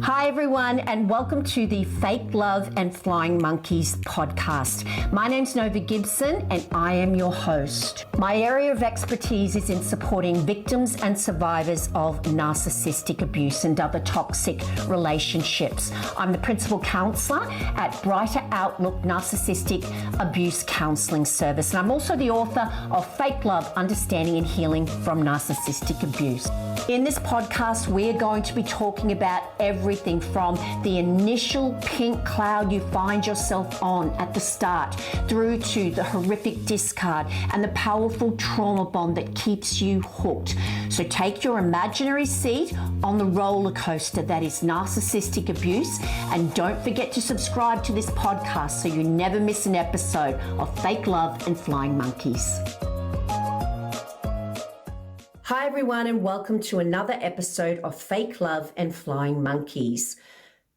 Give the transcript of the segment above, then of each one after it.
Hi everyone, and welcome to the Fake Love and Flying Monkeys podcast. My name's Nova Gibson and I am your host. My area of expertise is in supporting victims and survivors of narcissistic abuse and other toxic relationships. I'm the principal counsellor at Brighter Outlook Narcissistic Abuse Counselling Service, and I'm also the author of Fake Love, Understanding and Healing from Narcissistic Abuse. In this podcast, we're going to be talking about everything from the initial pink cloud you find yourself on at the start through to the horrific discard and the powerful trauma bond that keeps you hooked. So take your imaginary seat on the roller coaster that is narcissistic abuse, and don't forget to subscribe to this podcast so you never miss an episode of Fake Love and Flying Monkeys. Hi everyone, and welcome to another episode of Fake Love and Flying Monkeys.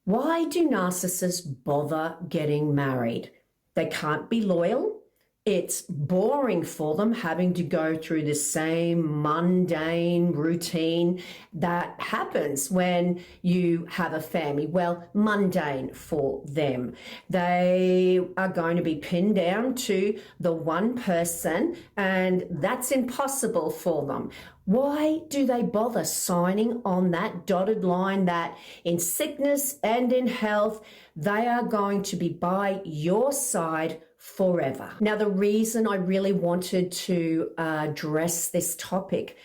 Why do narcissists bother getting married? They can't be loyal. It's boring for them having to go through the same mundane routine that happens when you have a family. Well, mundane for them. They are going to be pinned down to the one person, and that's impossible for them. Why do they bother signing on that dotted line that in sickness and in health, they are going to be by your side forever? Now, the reason I really wanted to address this topic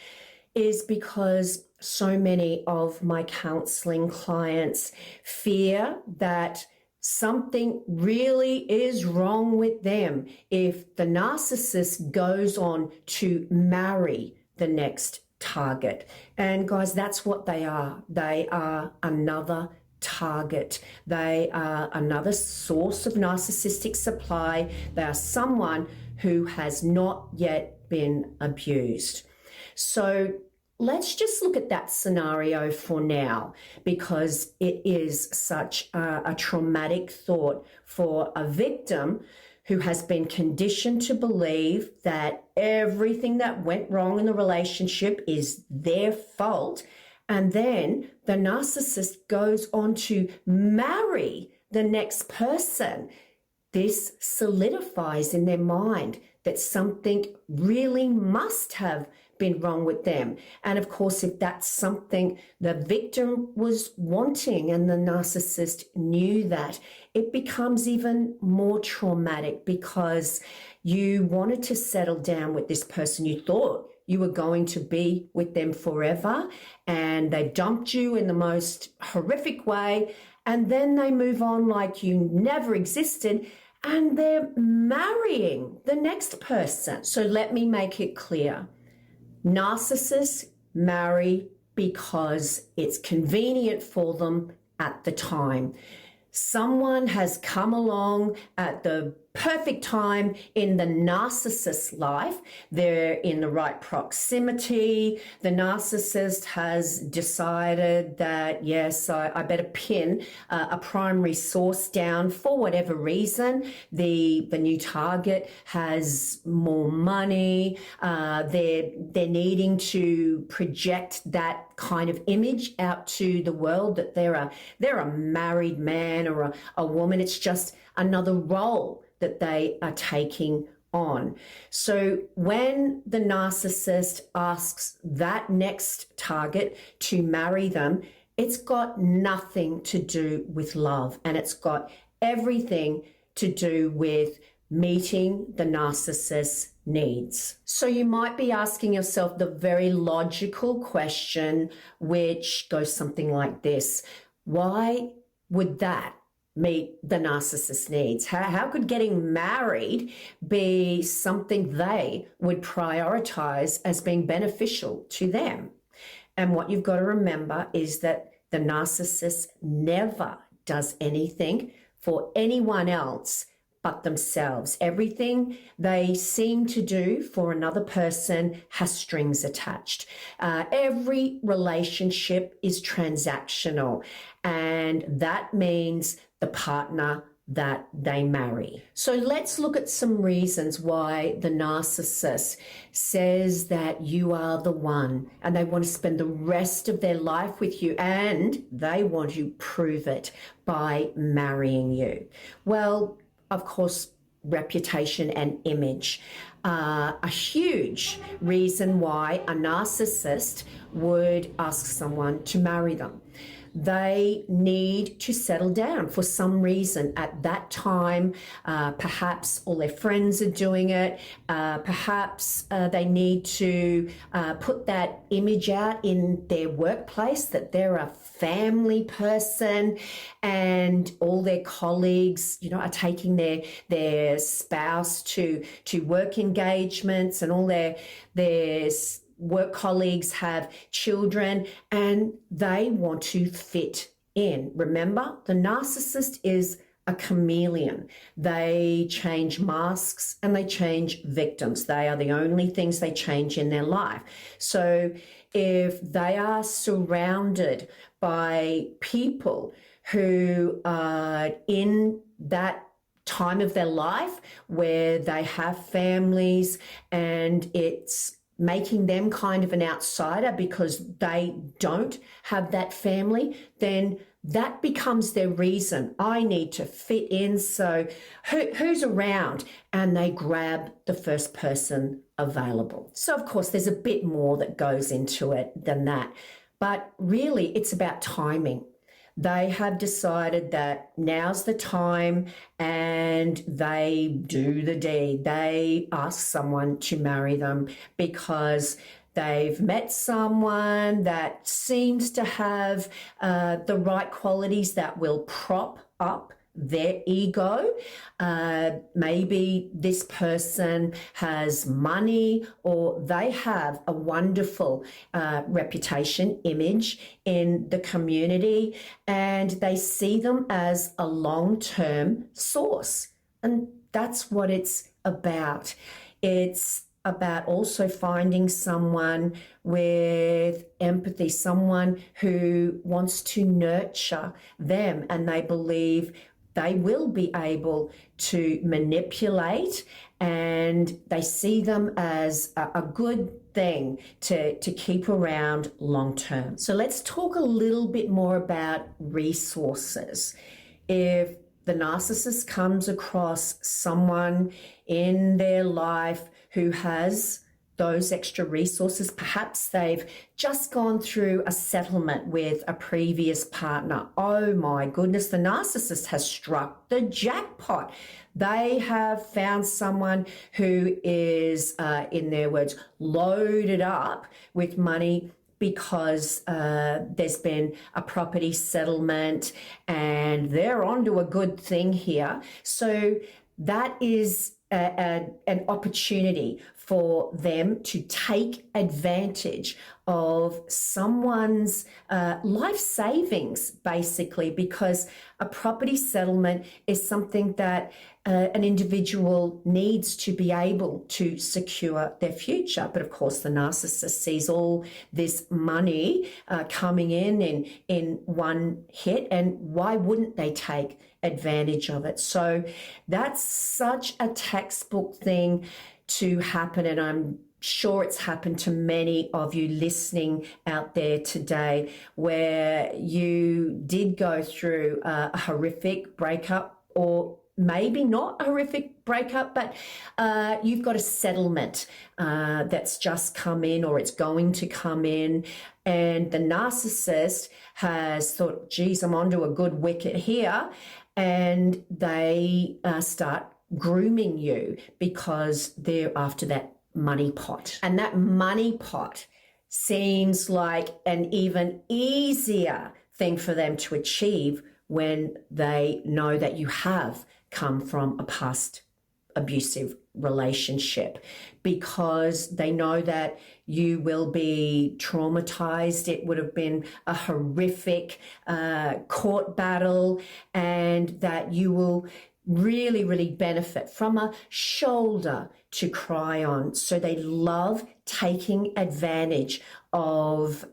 is because so many of my counseling clients fear that something really is wrong with them if the narcissist goes on to marry the next target. And guys, that's what they are. They are another target. They are another source of narcissistic supply. They are someone who has not yet been abused. So let's just look at that scenario for now, because it is such a traumatic thought for a victim who has been conditioned to believe that everything that went wrong in the relationship is their fault. And then the narcissist goes on to marry the next person. This solidifies in their mind that something really must have been wrong with them. And of course, if that's something the victim was wanting and the narcissist knew that, it becomes even more traumatic because you wanted to settle down with this person. You thought you were going to be with them forever, and they dumped you in the most horrific way, and then they move on like you never existed, and they're marrying the next person. So let me make it clear. Narcissists marry because it's convenient for them at the time. Someone has come along at the perfect time in the narcissist's life. They're in the right proximity. The narcissist has decided that, yes, I better pin a primary source down for whatever reason. The new target has more money. They're needing to project that kind of image out to the world that they're a married man or a woman. It's just another role that they are taking on. So when the narcissist asks that next target to marry them, it's got nothing to do with love, and it's got everything to do with meeting the narcissist's needs. So you might be asking yourself the very logical question, which goes something like this: why would that meet the narcissist's needs? How could getting married be something they would prioritize as being beneficial to them? And what you've got to remember is that the narcissist never does anything for anyone else but themselves. Everything they seem to do for another person has strings attached. Every relationship is transactional, and that means the partner that they marry. So let's look at some reasons why the narcissist says that you are the one and they want to spend the rest of their life with you and they want to prove it by marrying you. Well, of course, reputation and image are a huge reason why a narcissist would ask someone to marry them. They need to settle down for some reason at that time. Perhaps all their friends are doing it. Perhaps they need to put that image out in their workplace that they're a family person, and all their colleagues, are taking their spouse to work engagements, and all their work colleagues have children and they want to fit in. Remember, the narcissist is a chameleon. They change masks and they change victims. They are the only things they change in their life. So if they are surrounded by people who are in that time of their life where they have families and it's making them kind of an outsider because they don't have that family, then that becomes their reason. I need to fit in, so who's around? And they grab the first person available. So of course, there's a bit more that goes into it than that. But really, it's about timing. They have decided that now's the time and they do the deed. They ask someone to marry them because they've met someone that seems to have the right qualities that will prop up their ego. Maybe this person has money, or they have a wonderful reputation, image in the community, and they see them as a long-term source. And that's what it's about. It's about also finding someone with empathy, someone who wants to nurture them, and they believe they will be able to manipulate, and they see them as a good thing to keep around long term. So let's talk a little bit more about resources. If the narcissist comes across someone in their life who has those extra resources, perhaps they've just gone through a settlement with a previous partner. Oh my goodness, the narcissist has struck the jackpot. They have found someone who is, in their words, loaded up with money because there's been a property settlement and they're onto a good thing here. So that is an opportunity for them to take advantage of someone's life savings, basically, because a property settlement is something that an individual needs to be able to secure their future. But of course, the narcissist sees all this money coming in one hit, and why wouldn't they take advantage of it? So that's such a textbook thing to happen, and I'm sure it's happened to many of you listening out there today, where you did go through a horrific breakup, or maybe not a horrific breakup, but you've got a settlement that's just come in, or it's going to come in, and the narcissist has thought, geez, I'm onto a good wicket here, and they start grooming you because they're after that money pot. And that money pot seems like an even easier thing for them to achieve when they know that you have come from a past abusive relationship, because they know that you will be traumatized. It would have been a horrific court battle, and that you will really, really benefit from a shoulder to cry on. So they love taking advantage of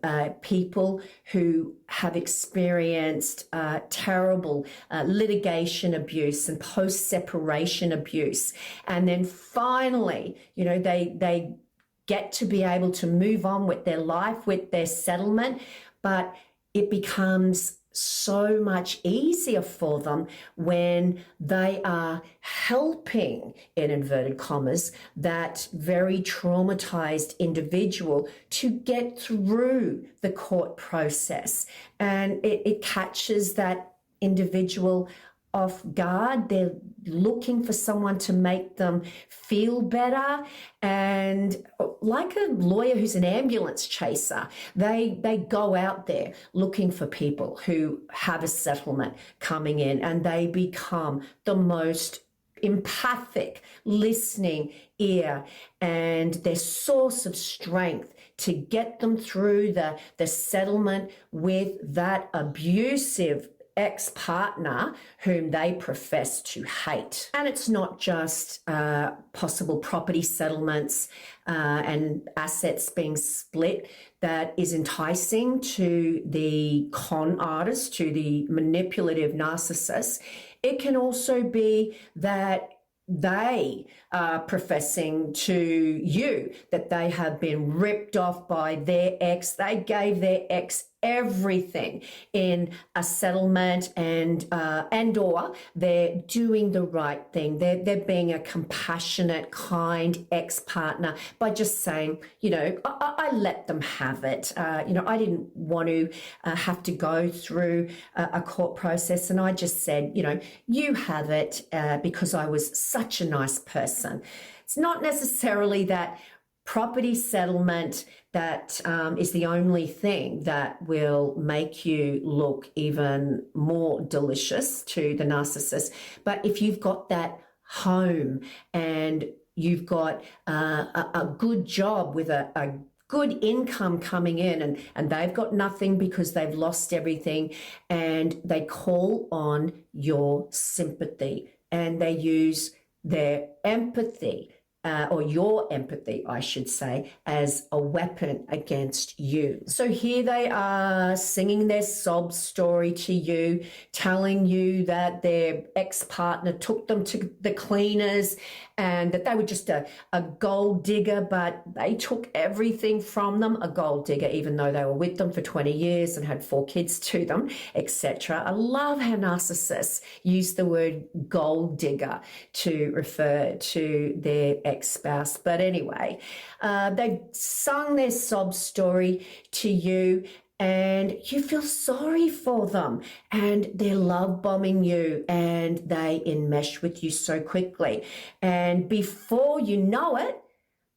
people who have experienced terrible litigation abuse and post-separation abuse. And then finally, you know, they get to be able to move on with their life, with their settlement, but it becomes so much easier for them when they are helping, in inverted commas, that very traumatized individual to get through the court process. And it catches that individual off guard. They're looking for someone to make them feel better. And like a lawyer who's an ambulance chaser, they go out there looking for people who have a settlement coming in, and they become the most empathic listening ear and their source of strength to get them through the settlement with that abusive ex-partner whom they profess to hate. And it's not just possible property settlements and assets being split that is enticing to the con artist, to the manipulative narcissist. It can also be that they are professing to you that they have been ripped off by their ex. They gave their ex everything in a settlement, and or they're doing the right thing. They're being a compassionate, kind ex-partner by just saying, you know, I let them have it. You know, I didn't want to have to go through a court process, and I just said, you know, you have it because I was such a nice person. It's not necessarily that property settlement that is the only thing that will make you look even more delicious to the narcissist. But if you've got that home and you've got a good job with a good income coming in, and they've got nothing because they've lost everything, and they call on your sympathy and they use their empathy, or your empathy, I should say, as a weapon against you. So here they are singing their sob story to you, telling you that their ex-partner took them to the cleaners and that they were just a gold digger, but they took everything from them, a gold digger, even though they were with them for 20 years and had 4 kids to them, etc. I love how narcissists use the word gold digger to refer to their ex-spouse. But anyway, they've sung their sob story to you, and you feel sorry for them, and they're love bombing you, and they enmesh with you so quickly. And before you know it,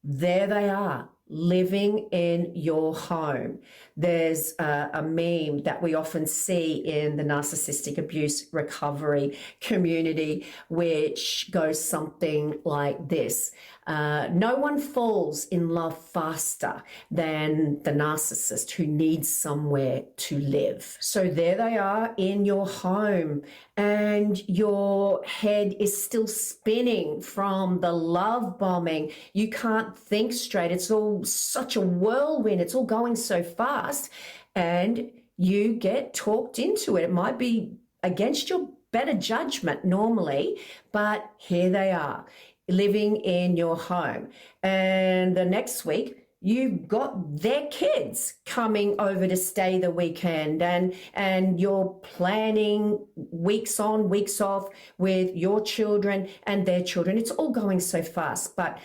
there they are, living in your home. There's a meme that we often see in the narcissistic abuse recovery community, which goes something like this. No one falls in love faster than the narcissist who needs somewhere to live. So there they are in your home, and your head is still spinning from the love bombing. You can't think straight. It's all such a whirlwind. It's all going so fast, and you get talked into it. It might be against your better judgment normally, but here they are, living in your home. And the next week, you've got their kids coming over to stay the weekend, and you're planning weeks on, weeks off with your children and their children. It's all going so fast. But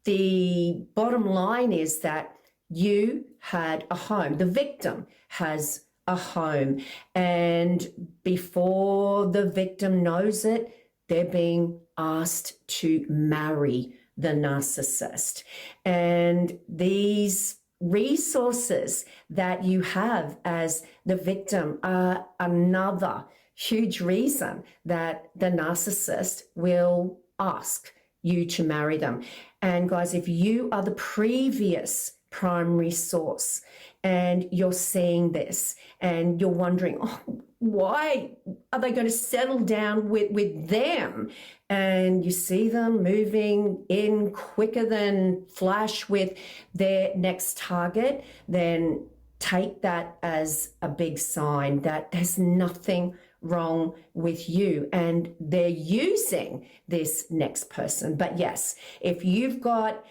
the bottom line is that you had a home. The victim has a home. And before the victim knows it, they're being asked to marry the narcissist. And these resources that you have as the victim are another huge reason that the narcissist will ask you to marry them. And guys, if you are the previous primary source and you're seeing this and you're wondering, oh, why are they going to settle down with them? And you see them moving in quicker than flash with their next target, then take that as a big sign that there's nothing wrong with you and they're using this next person. But yes, if you've got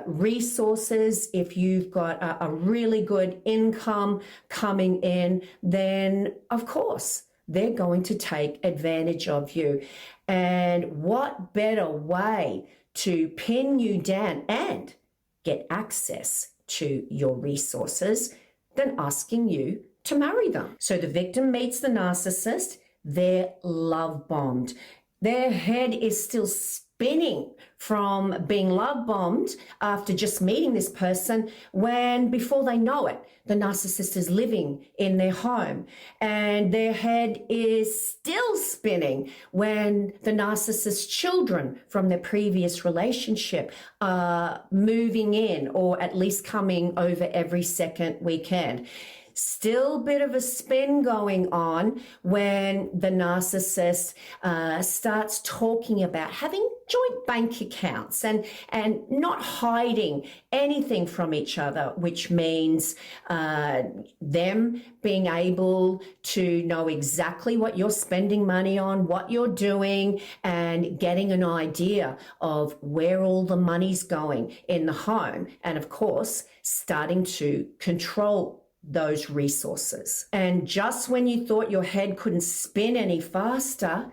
resources, if you've got a really good income coming in, then of course they're going to take advantage of you. And what better way to pin you down and get access to your resources than asking you to marry them? So the victim meets the narcissist, they're love bombed. Their head is still spinning from being love bombed after just meeting this person, when before they know it, the narcissist is living in their home, and their head is still spinning when the narcissist's children from their previous relationship are moving in, or at least coming over every second weekend. Still a bit of a spin going on when the narcissist starts talking about having joint bank accounts and not hiding anything from each other, which means them being able to know exactly what you're spending money on, what you're doing, and getting an idea of where all the money's going in the home. And of course, starting to control those resources. And just when you thought your head couldn't spin any faster,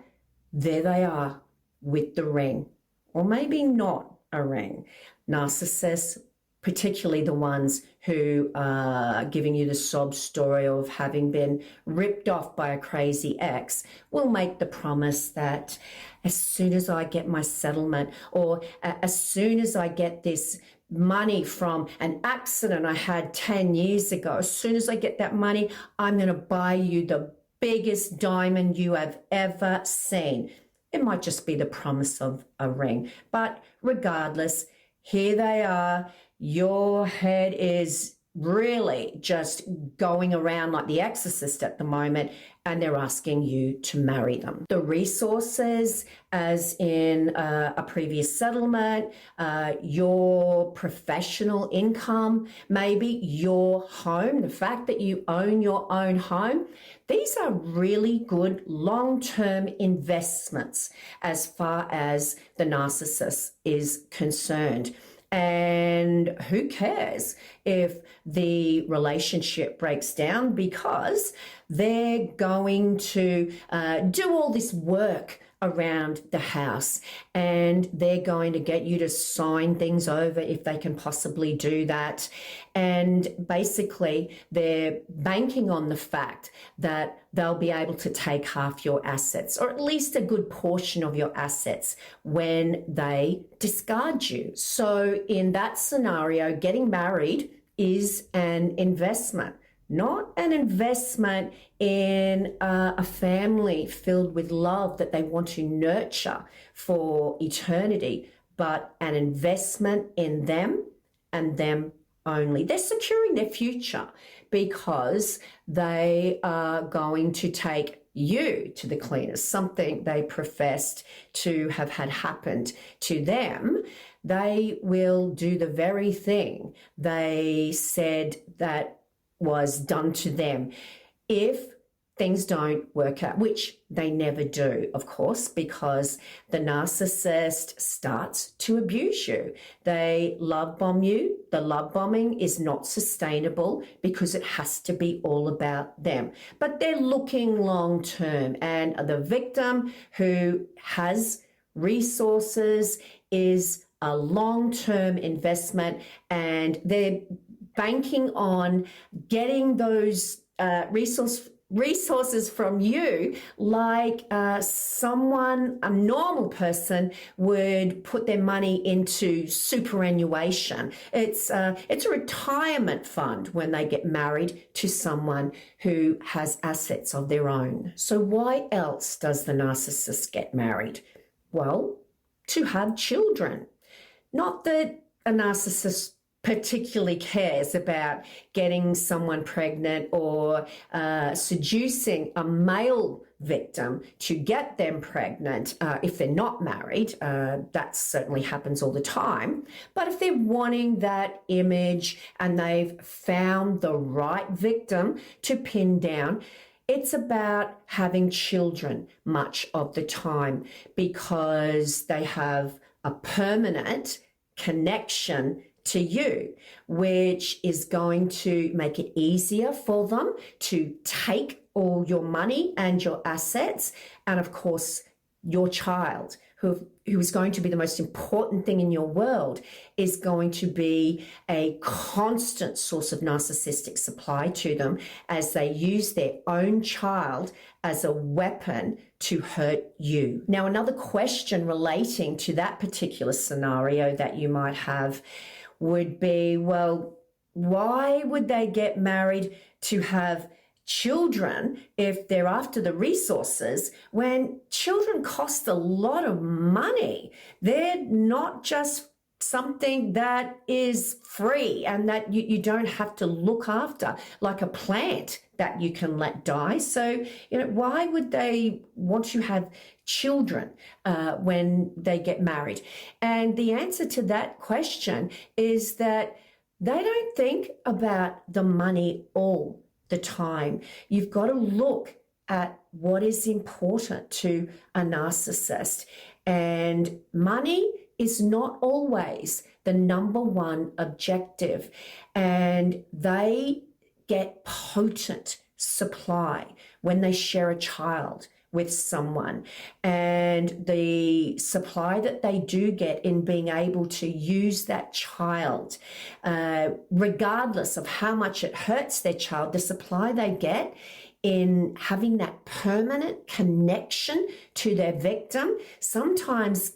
there they are with the ring, or maybe not a ring. Narcissists, particularly the ones who are giving you the sob story of having been ripped off by a crazy ex, will make the promise that as soon as I get my settlement, or as soon as I get this money from an accident I had 10 years ago, as soon as I get that money, I'm going to buy you the biggest diamond you have ever seen. It might just be the promise of a ring. But regardless, here they are. Your head is really just going around like the exorcist at the moment, and they're asking you to marry them. The resources, as in a previous settlement, your professional income, maybe your home, the fact that you own your own home, these are really good long-term investments as far as the narcissist is concerned. And who cares if the relationship breaks down, because they're going to do all this work around the house, and they're going to get you to sign things over if they can possibly do that. And basically, they're banking on the fact that they'll be able to take half your assets, or at least a good portion of your assets, when they discard you. So in that scenario, getting married is an investment. Not an investment in a family filled with love that they want to nurture for eternity, but an investment in them and them only. They're securing their future because they are going to take you to the cleaners, something they professed to have had happened to them. They will do the very thing they said that was done to them if things don't work out, which they never do, of course, because the narcissist starts to abuse you. They love bomb you. The love bombing is not sustainable because it has to be all about them. But they're looking long term, and the victim who has resources is a long-term investment, and they're banking on getting those resources from you, like someone, a normal person, would put their money into superannuation. It's a retirement fund when they get married to someone who has assets of their own. So why else does the narcissist get married? Well, to have children. Not that a narcissist particularly cares about getting someone pregnant or seducing a male victim to get them pregnant if they're not married. That certainly happens all the time. But if they're wanting that image and they've found the right victim to pin down, it's about having children much of the time because they have a permanent connection to you, which is going to make it easier for them to take all your money and your assets. And of course, your child, who is going to be the most important thing in your world, is going to be a constant source of narcissistic supply to them as they use their own child as a weapon to hurt you. Now, another question relating to that particular scenario that you might have would be, well, why would they get married to have children if they're after the resources when children cost a lot of money? They're not just something that is free and that you don't have to look after, like a plant that you can let die. So, why would they want to have children when they get married? And the answer to that question is that they don't think about the money all the time. You've got to look at what is important to a narcissist, and money is not always the number one objective, and they get potent supply when they share a child with someone, and the supply that they do get in being able to use that child, regardless of how much it hurts their child, the supply they get in having that permanent connection to their victim sometimes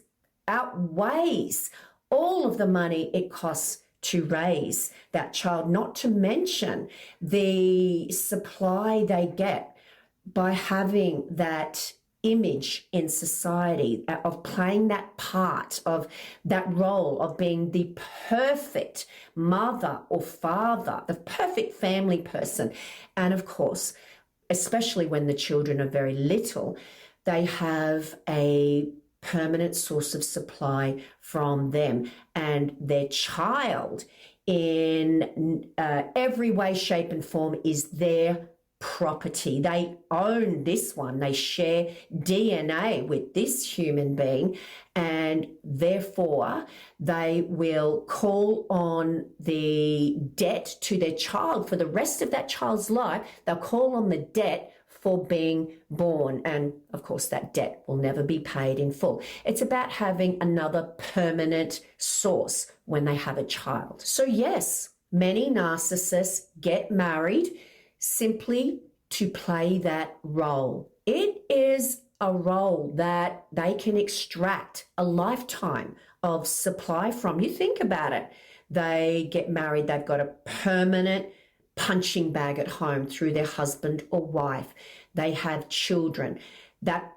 outweighs all of the money it costs to raise that child, not to mention the supply they get by having that image in society, of playing that part, of that role of being the perfect mother or father, the perfect family person. And of course, especially when the children are very little, they have a permanent source of supply from them, and their child in every way, shape and form is their property. They own this one. They share DNA with this human being, and therefore they will call on the debt to their child for the rest of that child's life. They'll call on the debt for being born, and of course that debt will never be paid in full. It's about having another permanent source when they have a child. So yes, many narcissists get married simply to play that role. It is a role that they can extract a lifetime of supply from. You think about it. They get married, they've got a permanent punching bag at home through their husband or wife. They have children. That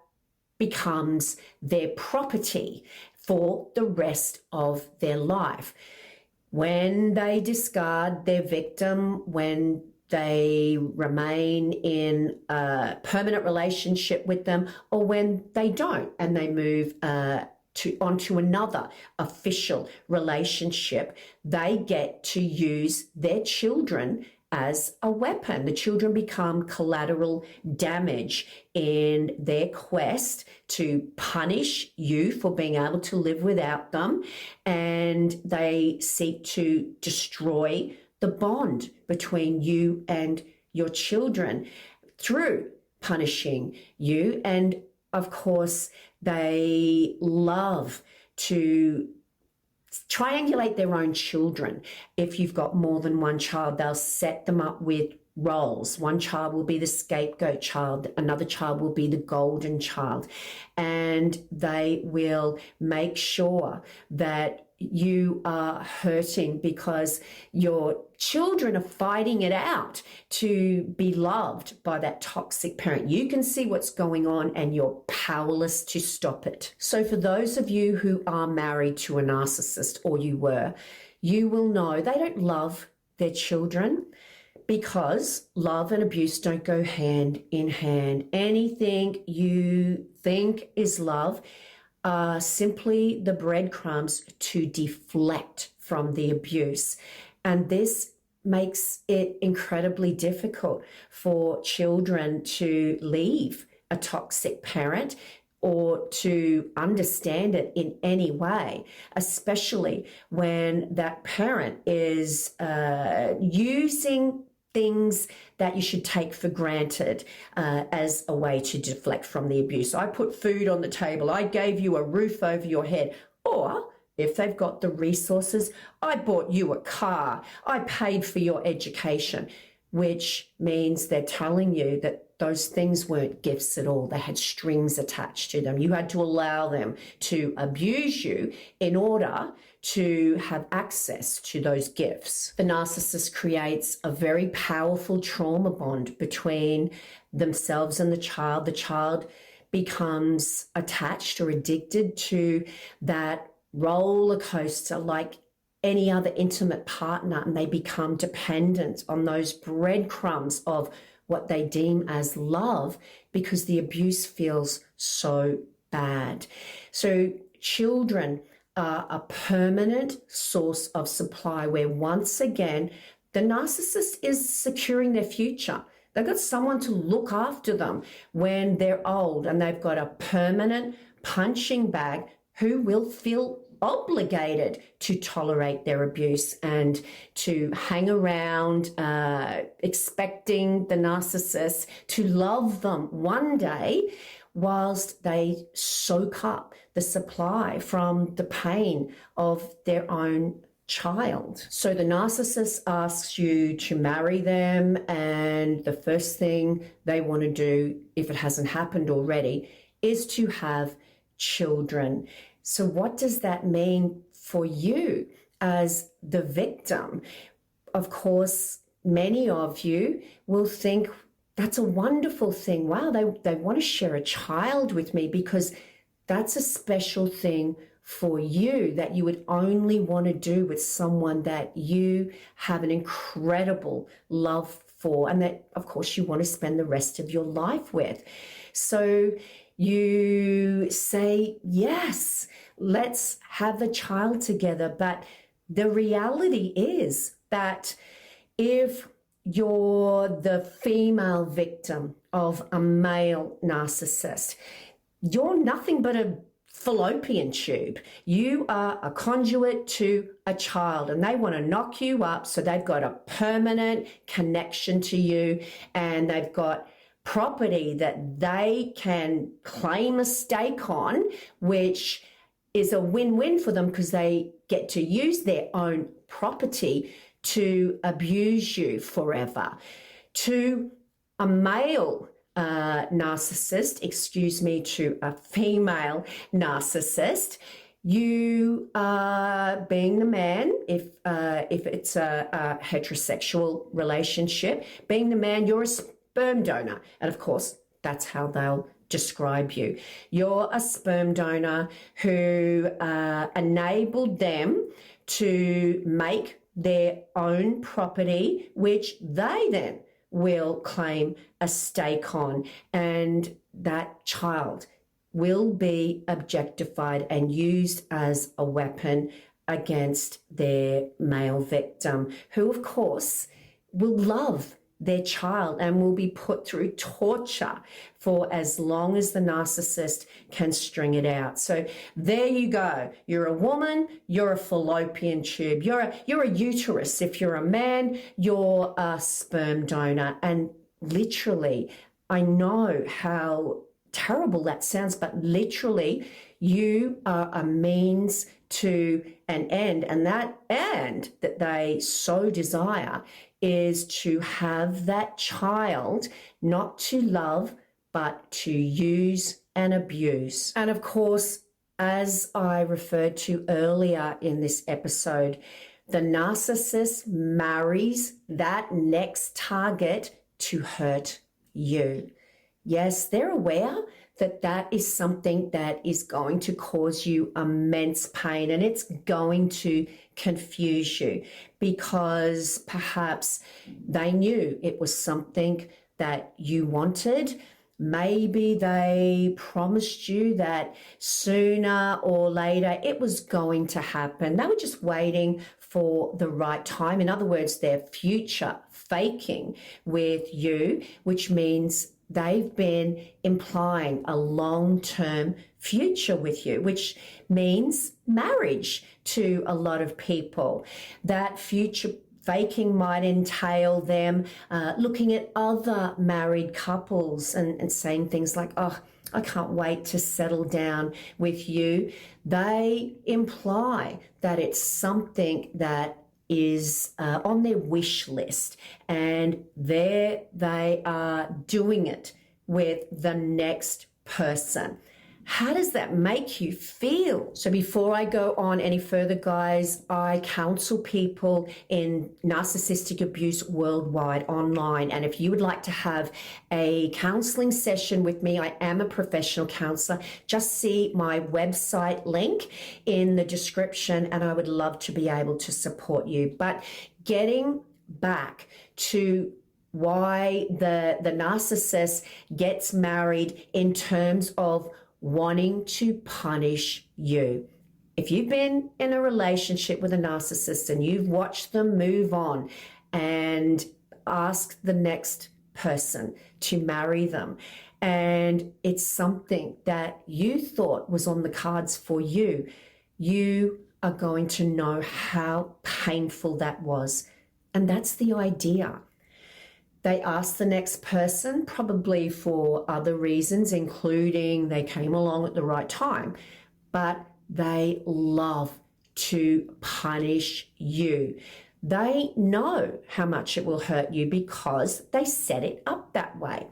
becomes their property for the rest of their life. When they discard their victim, when they remain in a permanent relationship with them, or when they don't and they move onto another official relationship, they get to use their children as a weapon. The children become collateral damage in their quest to punish you for being able to live without them, and they seek to destroy the bond between you and your children through punishing you. And of course, they love to triangulate their own children. If you've got more than one child, they'll set them up with roles. One child will be the scapegoat child, another child will be the golden child, and they will make sure that you are hurting because your children are fighting it out to be loved by that toxic parent. You can see what's going on and you're powerless to stop it. So for those of you who are married to a narcissist, or you were, you will know they don't love their children, because love and abuse don't go hand in hand. Anything you think is love are simply the breadcrumbs to deflect from the abuse. And this makes it incredibly difficult for children to leave a toxic parent or to understand it in any way, especially when that parent is using things that you should take for granted as a way to deflect from the abuse. I put food on the table. I gave you a roof over your head. Or if they've got the resources, I bought you a car. I paid for your education, which means they're telling you that those things weren't gifts at all. They had strings attached to them. You had to allow them to abuse you in order to have access to those gifts. The narcissist creates a very powerful trauma bond between themselves and the child. The child becomes attached or addicted to that roller coaster like any other intimate partner, and they become dependent on those breadcrumbs of what they deem as love because the abuse feels so bad. So children are a permanent source of supply where once again, the narcissist is securing their future. They've got someone to look after them when they're old, and they've got a permanent punching bag who will feel obligated to tolerate their abuse and to hang around expecting the narcissist to love them one day whilst they soak up the supply from the pain of their own child. So the narcissist asks you to marry them, and the first thing they want to do, if it hasn't happened already, is to have children. So what does that mean for you as the victim? Of course, many of you will think, that's a wonderful thing. Wow, they want to share a child with me, because that's a special thing for you that you would only want to do with someone that you have an incredible love for, and that, of course, you want to spend the rest of your life with. So you say, yes, let's have a child together. But the reality is that if you're the female victim of a male narcissist, you're nothing but a fallopian tube. You are a conduit to a child, and they want to knock you up, so they've got a permanent connection to you, and they've got property that they can claim a stake on, which is a win-win for them because they get to use their own property to abuse you forever. To a male narcissist, to a female narcissist, you are being the man, if it's a heterosexual relationship, being the man, you're a sperm donor. And of course, that's how they'll describe you. You're a sperm donor who enabled them to make their own property, which they then will claim a stake on, and that child will be objectified and used as a weapon against their male victim, who of course will love their child and will be put through torture for as long as the narcissist can string it out. So there you go. You're a woman, you're a fallopian tube, you're a uterus. If you're a man, you're a sperm donor. And literally, I know how terrible that sounds, but literally you are a means to an end, and that end that they so desire is to have that child not to love, but to use and abuse. And of course, as I referred to earlier in this episode, the narcissist marries that next target to hurt you. Yes, they're aware that that is something that is going to cause you immense pain, and it's going to confuse you because perhaps they knew it was something that you wanted. Maybe they promised you that sooner or later it was going to happen. They were just waiting for the right time. In other words, they're future faking with you, which means they've been implying a long-term future with you, which means marriage to a lot of people. That future faking might entail them looking at other married couples and saying things like, oh, I can't wait to settle down with you. They imply that it's something that is on their wish list, and there they are doing it with the next person. How does that make you feel? So before I go on any further, guys, I counsel people in narcissistic abuse worldwide online. And if you would like to have a counseling session with me, I am a professional counselor. Just see my website link in the description, and I would love to be able to support you. But getting back to why the narcissist gets married in terms of wanting to punish you. If you've been in a relationship with a narcissist and you've watched them move on and ask the next person to marry them, and it's something that you thought was on the cards for you, you are going to know how painful that was. And that's the idea. They asked the next person, probably for other reasons, including they came along at the right time, but they love to punish you. They know how much it will hurt you because they set it up that way.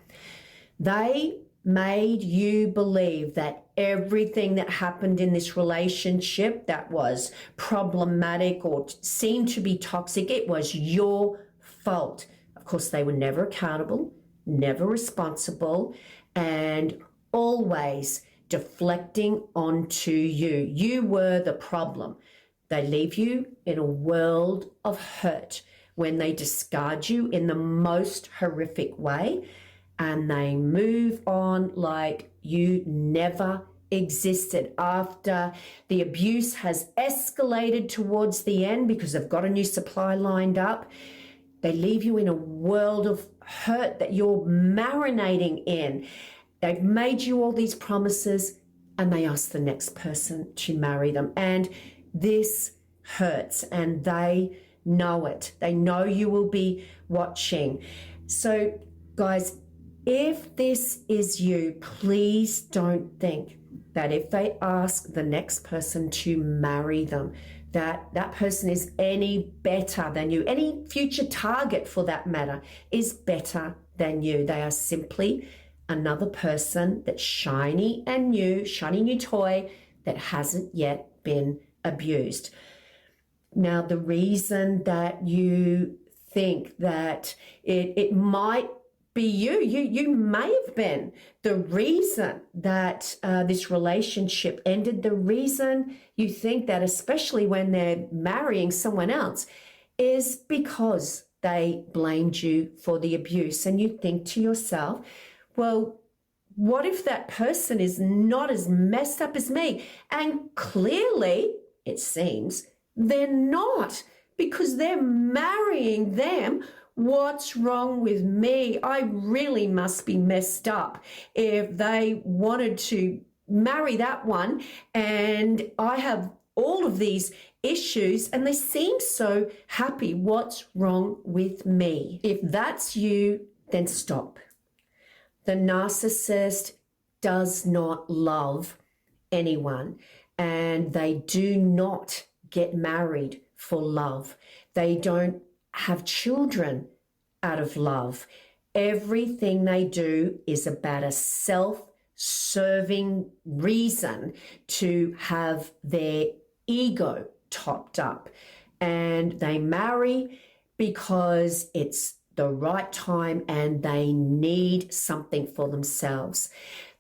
They made you believe that everything that happened in this relationship that was problematic or seemed to be toxic, it was your fault. Of course, they were never accountable, never responsible, and always deflecting onto you. You were the problem. They leave you in a world of hurt when they discard you in the most horrific way, and they move on like you never existed. After the abuse has escalated towards the end because they've got a new supply lined up, they leave you in a world of hurt that you're marinating in. They've made you all these promises, and they ask the next person to marry them. And this hurts, and they know it. They know you will be watching. So, guys, if this is you, please don't think that if they ask the next person to marry them, that person is any better than you. Any future target, for that matter, is better than you. They are simply another person that's shiny new toy that hasn't yet been abused. Now, the reason that you think that it might be you may have been the reason that this relationship ended. The reason you think that, especially when they're marrying someone else, is because they blamed you for the abuse. And you think to yourself, well, what if that person is not as messed up as me? And clearly, it seems, they're not, because they're marrying them. What's wrong with me? I really must be messed up if they wanted to marry that one, and I have all of these issues and they seem so happy. What's wrong with me? If that's you, then stop. The narcissist does not love anyone, and they do not get married for love. They don't have children out of love. Everything they do is about a self-serving reason to have their ego topped up. And they marry because it's the right time, and they need something for themselves.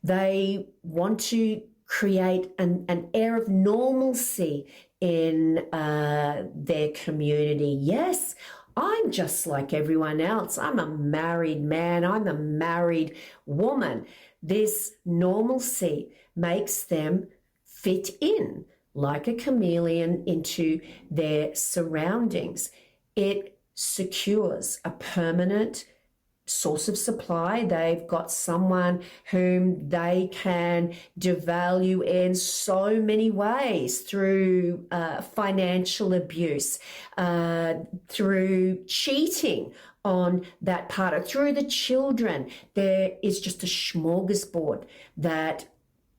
They want to create an air of normalcy in their community. Yes, I'm just like everyone else. I'm a married man. I'm a married woman. This normalcy makes them fit in like a chameleon into their surroundings. It secures a permanent source of supply. They've got someone whom they can devalue in so many ways through financial abuse, through cheating on that partner, through the children. There is just a smorgasbord that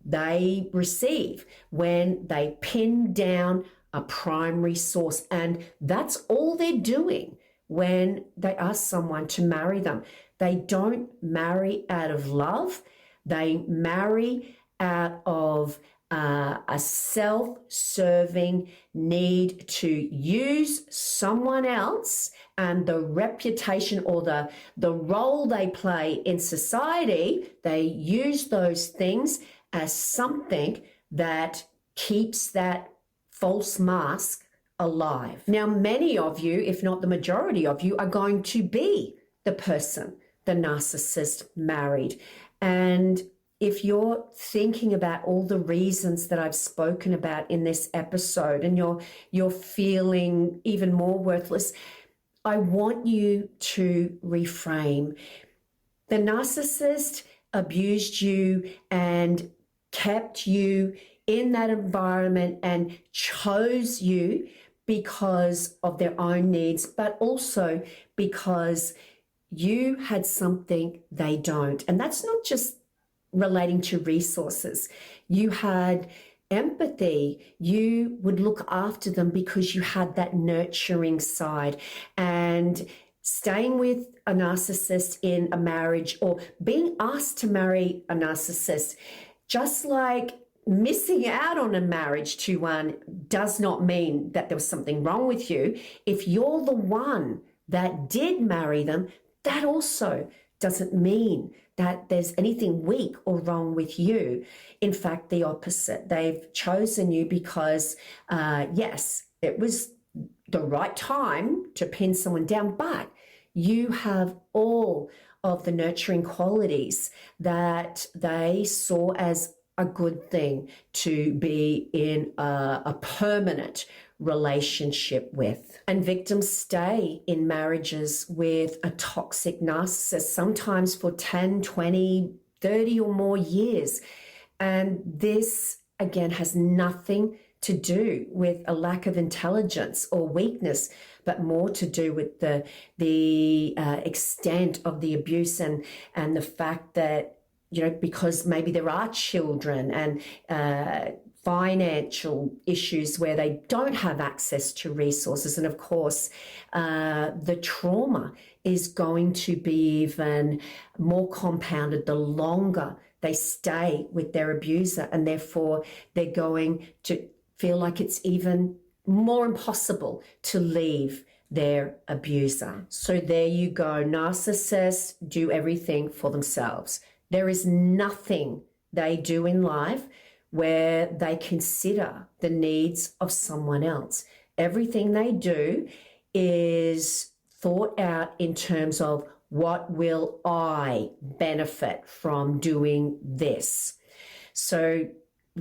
they receive when they pin down a primary source. And that's all they're doing when they ask someone to marry them. They don't marry out of love. They marry out of a self-serving need to use someone else and the reputation or the role they play in society. They use those things as something that keeps that false mask alive. Now, many of you, if not the majority of you, are going to be the person, the narcissist, married. And if you're thinking about all the reasons that I've spoken about in this episode and you're feeling even more worthless, I want you to reframe. The narcissist abused you and kept you in that environment and chose you because of their own needs, but also because you had something they don't. And that's not just relating to resources. You had empathy. You would look after them because you had that nurturing side. And staying with a narcissist in a marriage or being asked to marry a narcissist, just like missing out on a marriage to one, does not mean that there was something wrong with you. If you're the one that did marry them, that also doesn't mean that there's anything weak or wrong with you. In fact, the opposite. They've chosen you because, yes, it was the right time to pin someone down, but you have all of the nurturing qualities that they saw as a good thing to be in a permanent relationship with. And victims stay in marriages with a toxic narcissist, sometimes for 10, 20, 30 or more years. And this, again, has nothing to do with a lack of intelligence or weakness, but more to do with the extent of the abuse and the fact that, you know, because maybe there are children and financial issues where they don't have access to resources. And of course, the trauma is going to be even more compounded the longer they stay with their abuser. And therefore, they're going to feel like it's even more impossible to leave their abuser. So there you go. Narcissists do everything for themselves. There is nothing they do in life where they consider the needs of someone else. Everything they do is thought out in terms of what will I benefit from doing this. So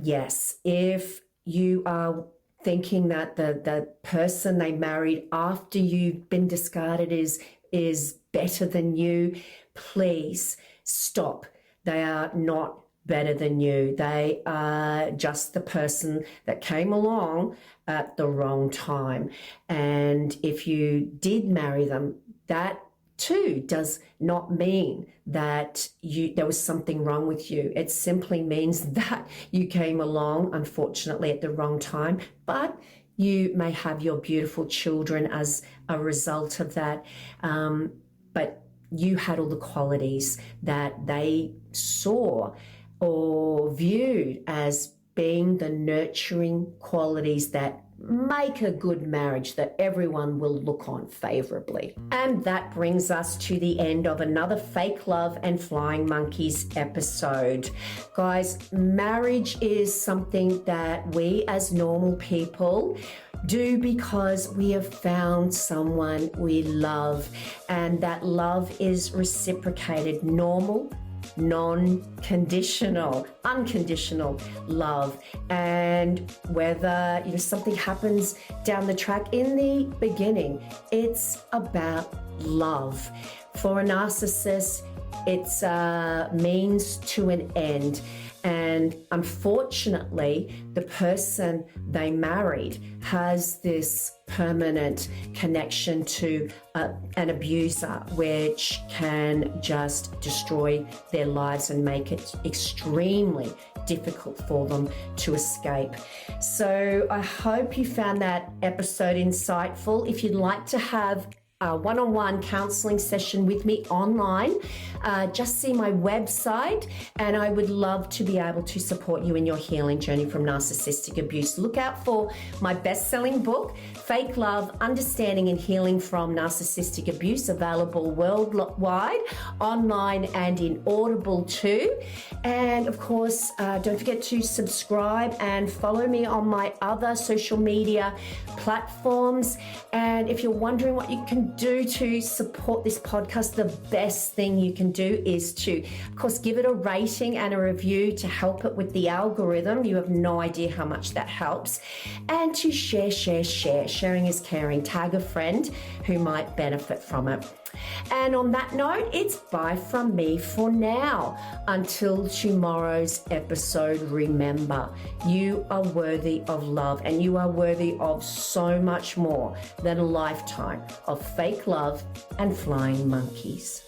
yes, if you are thinking that the person they married after you've been discarded is better than you, please stop. They are not better than you. They are just the person that came along at the wrong time. And if you did marry them, that too does not mean that there was something wrong with you. It simply means that you came along, unfortunately, at the wrong time, but you may have your beautiful children as a result of that. But you had all the qualities that they saw or viewed as being the nurturing qualities that make a good marriage that everyone will look on favorably. And that brings us to the end of another Fake Love and Flying Monkeys episode. Guys, marriage is something that we as normal people do because we have found someone we love, and that love is reciprocated. Normal, non-conditional, unconditional love. And whether something happens down the track, in the beginning, it's about love. For a narcissist, it's a means to an end. And unfortunately, the person they married has this permanent connection to an abuser, which can just destroy their lives and make it extremely difficult for them to escape. So I hope you found that episode insightful. If you'd like to have a one-on-one counseling session with me online, just see my website, and I would love to be able to support you in your healing journey from narcissistic abuse. Look out for my best-selling book, Fake Love, Understanding and Healing from Narcissistic Abuse, available worldwide, online and in Audible too. And of course, don't forget to subscribe and follow me on my other social media platforms. And if you're wondering what you can do to support this podcast, the best thing you can do is to, of course, give it a rating and a review to help it with the algorithm. You have no idea how much that helps. And to share. Sharing is caring. Tag a friend who might benefit from it. And on that note, it's bye from me for now. Until tomorrow's episode, remember, you are worthy of love, and you are worthy of so much more than a lifetime of fake love and flying monkeys.